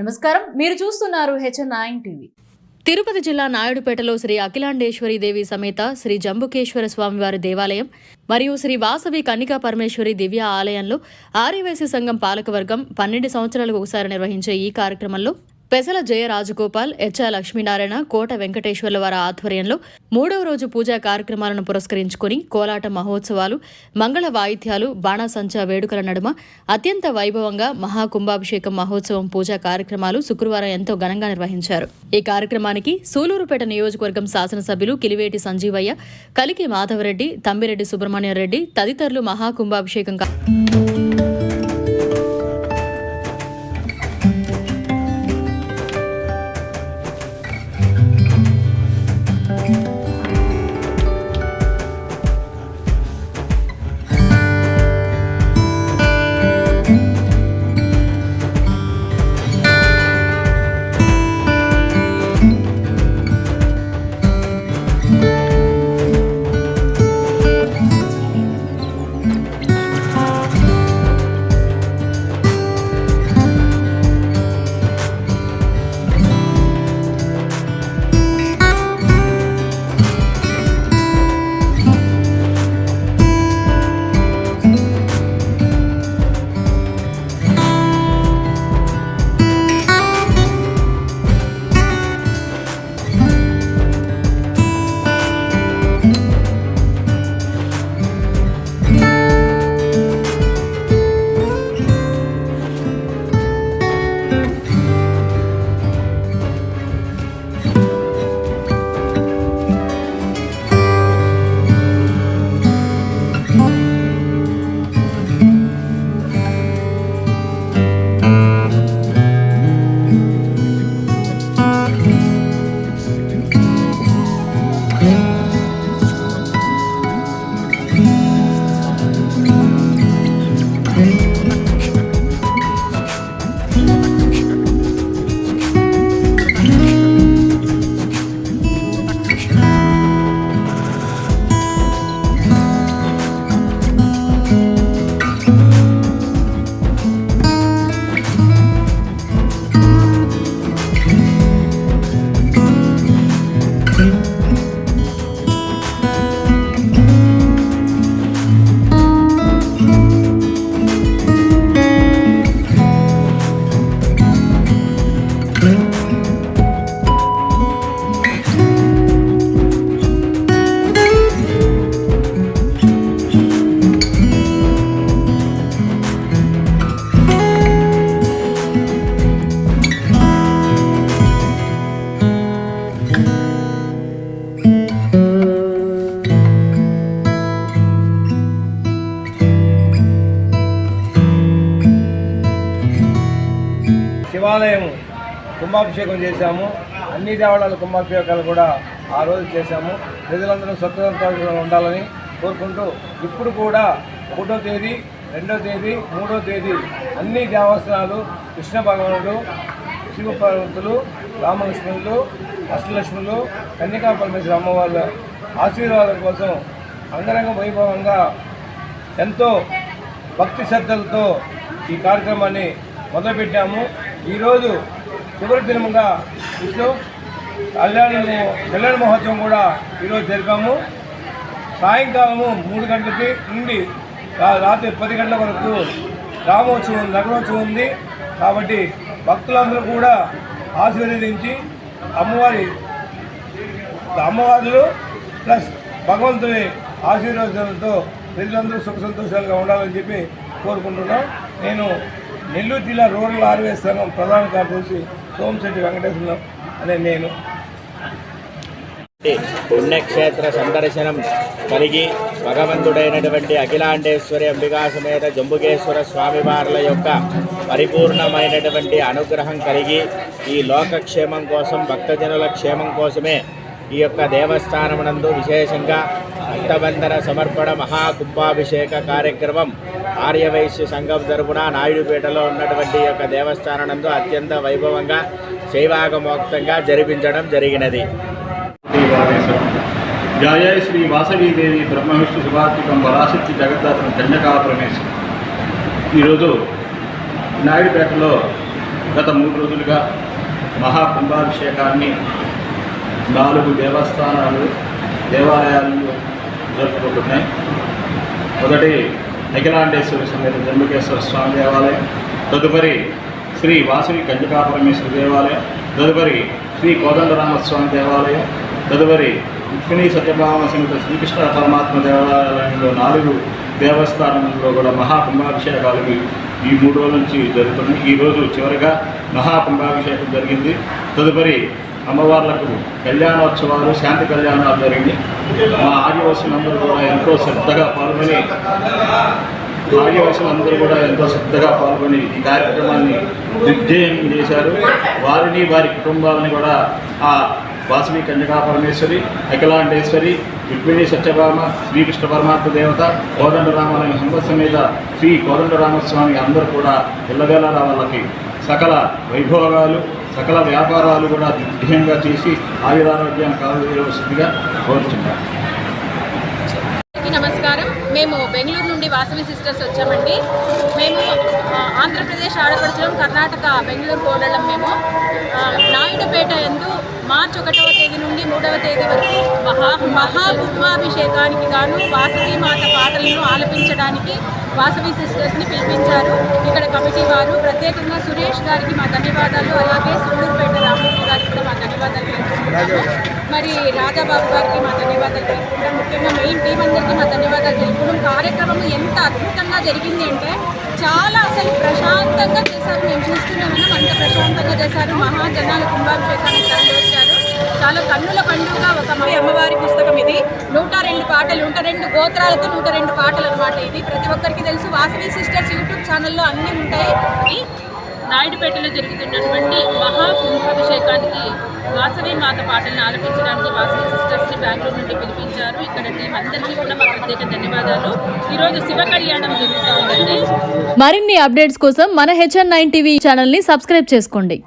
నమస్కారం, మీరు చూస్తున్నారు HN9 టీవీ. తిరుపతి జిల్లా నాయుడుపేటలో శ్రీ అఖిలాండేశ్వరి దేవి సమేత శ్రీ జంబుకేశ్వర స్వామివారి దేవాలయం మరియు శ్రీ వాసవి కన్నికా పరమేశ్వరి దివ్య ఆలయంలో ఆర్యవైశ్య సంఘం పాలకవర్గం 12 సంవత్సరాలకు ఒకసారి నిర్వహించే ఈ కార్యక్రమంలో పెసల జయ రాజగోపాల్, హెచ్ఆ లక్ష్మీనారాయణ, కోట వెంకటేశ్వర్ల వారి ఆధ్వర్యంలో 3వ రోజు పూజా కార్యక్రమాలను పురస్కరించుకుని కోలాట మహోత్సవాలు, మంగళ వాయిద్యాలు, బాణాసంచా వేడుకల నడుమ అత్యంత వైభవంగా మహాకుంభాభిషేకం మహోత్సవం పూజా కార్యక్రమాలు శుక్రవారం ఎంతో ఘనంగా నిర్వహించారు. ఈ కార్యక్రమానికి సూలూరుపేట నియోజకవర్గం శాసనసభ్యులు కిలివేటి సంజీవయ్య, కలికి మాధవరెడ్డి, తంబిరెడ్డి సుబ్రహ్మణ్యం రెడ్డి తదితరులు మహాకుంభాభిషేకం శివాలయం కుంభాభిషేకం చేశాము. అన్ని దేవాలయాల కుంభాభిషేకాలు కూడా ఆ రోజు చేశాము. ప్రజలందరూ స్వతంత్రంగా ఉండాలని కోరుకుంటూ ఇప్పుడు కూడా 1వ తేదీ, 2వ తేదీ, 3వ తేదీ అన్ని దేవస్థానాలు కృష్ణ భగవానుడు, శివపార్వతులు, రామలక్ష్మణులు, అష్టలక్ష్ములు, కన్నికా పరమేశ్వర అమ్మవార్ల ఆశీర్వాదం కోసం అంగరంగ వైభవంగా ఎంతో భక్తి శ్రద్ధలతో ఈ కార్యక్రమాన్ని మొదలుపెట్టాము. ఈరోజు చివరి దినముగా విష్ణు కళ్యాణ మహోత్సవం కూడా ఈరోజు జరిపాము. సాయంకాలము 3 గంటలకి నుండి రాత్రి 10 గంటల వరకు రామోత్సవం, నగరోత్సవం ఉంది. కాబట్టి భక్తులందరూ కూడా ఆశీర్వదించి అమ్మవారులు ప్లస్ భగవంతుని ఆశీర్వాదంతో ప్రజలందరూ సుఖ సంతోషాలుగా ఉండాలని చెప్పి కోరుకుంటున్నాం. నేను నెల్లూరు జిల్లా రూరల్ ఆర్యవైశ్య సంఘం ప్రధాన కార్యదర్శి సోమశెట్టి వెంకటేశ్వరం అనే నేను. పుణ్యక్షేత్ర సందర్శనం కలిగి భగవంతుడైనటువంటి అఖిలాండేశ్వరి అంబికా సమేత జంబుకేశ్వర స్వామివార్ల యొక్క పరిపూర్ణమైనటువంటి అనుగ్రహం కలిగి ఈ లోకక్షేమం కోసం, భక్తజనుల క్షేమం కోసమే ఈ యొక్క దేవస్థానమునందు విశేషంగా అష్టబంధన సమర్పణ మహాకుంభాభిషేక కార్యక్రమం ఆర్యవైశ్య సంఘం తరపున నాయుడుపేటలో ఉన్నటువంటి యొక్క దేవస్థాననందు అత్యంత వైభవంగా శైవాగమోక్తంగా జరిపించడం జరిగినది. जय श्री वासवी देवी ब्रह्म विष्णु शिवात्मकं वराशक्ति जगद्धात्रं कन्यका परमेश्वरी नायुడుపేటలో గత 3 రోజులుగా మహాకుంభాభిషేకాన్ని 4 దేవాలయాలు జరుపుకుంటున్నాయి. మొదటి అఖిలాండేశ్వరి సమేత జంబుకేశ్వర స్వామి దేవాలయం, తదుపరి శ్రీ వాసవి కన్యకాపరమేశ్వరి దేవాలయం, తదుపరి శ్రీ కోదండరామస్వామి దేవాలయం, తదుపరి రుక్మిణీ సత్యభామ సమేత శ్రీకృష్ణ పరమాత్మ దేవాలయంలో 4 దేవస్థానంలో కూడా మహాకుంభాభిషేకాలు ఈ 3 రోజుల నుంచి జరుగుతున్నాయి. ఈరోజు చివరిగా మహాకుంభాభిషేకం జరిగింది. తదుపరి అమ్మవార్లకు కళ్యాణోత్సవాలు, శాంతి కళ్యాణాలు జరిగింది. మా ఆదివాసులందరూ కూడా ఎంతో శ్రద్ధగా పాల్గొని ఈ కార్యక్రమాన్ని దిగ్విజయం చేశారు. వారిని వారి కుటుంబాలని కూడా ఆ వాసవి కన్యకాపరమేశ్వరి, అఖిలాండేశ్వరి, రుక్మిణీ సత్యభామ, శ్రీకృష్ణ పరమాత్మ దేవత, కోదండరామాలయం హంసమేత శ్రీ కోదండరామస్వామి అందరూ కూడా ఇళ్ళవేళ వాళ్ళకి సకల వైభోగాలు, సకల వ్యాపారాలు కూడా దిగ్విజయంగా చేసి ఆయురారోగ్యాన్ని కావలసిందిగా కోరుచున్నాం. నమస్కారం. మేము బెంగళూరు నుండి వాసవి సిస్టర్స్ వచ్చామండి. మేము ఆంధ్రప్రదేశ్ ఆడపడుచులం, కర్ణాటక బెంగళూరు కోడళ్ళం. మేము నాయుడుపేట యందు మార్చి 1వ తేదీ నుండి 3వ తేదీ వరకు మహాకుంభాభిషేకానికి గాను వాసవి మాత పాటలను ఆలపించడానికి వాసవి సిస్టర్స్ని పిలిపించారు. ఇక్కడ కమిటీ వారు ప్రత్యేకంగా సురేష్ గారికి మా ధన్యవాదాలు, అలాగే సూళ్ళూరుపేట రామూర్తి గారికి కూడా మా ధన్యవాదాలు తెలుపుకుంటాము. మరి రాజాబాబు గారికి మా ధన్యవాదాలు తెలుపుకుంటాం. ముఖ్యంగా మెయిన్ టీం అందరికీ మా ధన్యవాదాలు తెలుపుకుంటాం. కార్యక్రమం ఎంత అద్భుతంగా జరిగింది అంటే చాలా అసలు ప్రశాంతంగా చేశారు. మేము చూస్తున్నామన్నా అంత ప్రశాంతంగా చేశారు. మహాజనాలు కుంభాభిషేకానికి తరలి వచ్చారు. చాలా కన్నుల పండుగ. ఒక అమ్మవారి పుస్తకం ఇది. 102 పాటలు, 102 గోత్రాలతో 102 పాటలు అనమాట. ఇది ప్రతి ఒక్కరికి తెలుసు. వాసవి సిస్టర్స్ యూట్యూబ్ ఛానల్లో అన్నీ ఉంటాయి. నాయుడుపేటలో జరుగుతున్నటువంటి మహాకుంభాభిషేకానికి వాసవి మాత పాటలను ఆలపించడానికి వాసవి సిస్టర్స్ని బెంగళూరు నుండి పిలిపించారు. ఇక్కడ టీం అందరికీ కూడా మా ప్రత్యేక ధన్యవాదాలు. ఈరోజు శివ కళ్యాణం జరుగుతూ ఉందండి. మరిన్ని అప్డేట్స్ కోసం మన HN9 టీవీ ఛానల్ని సబ్స్క్రైబ్ చేసుకోండి.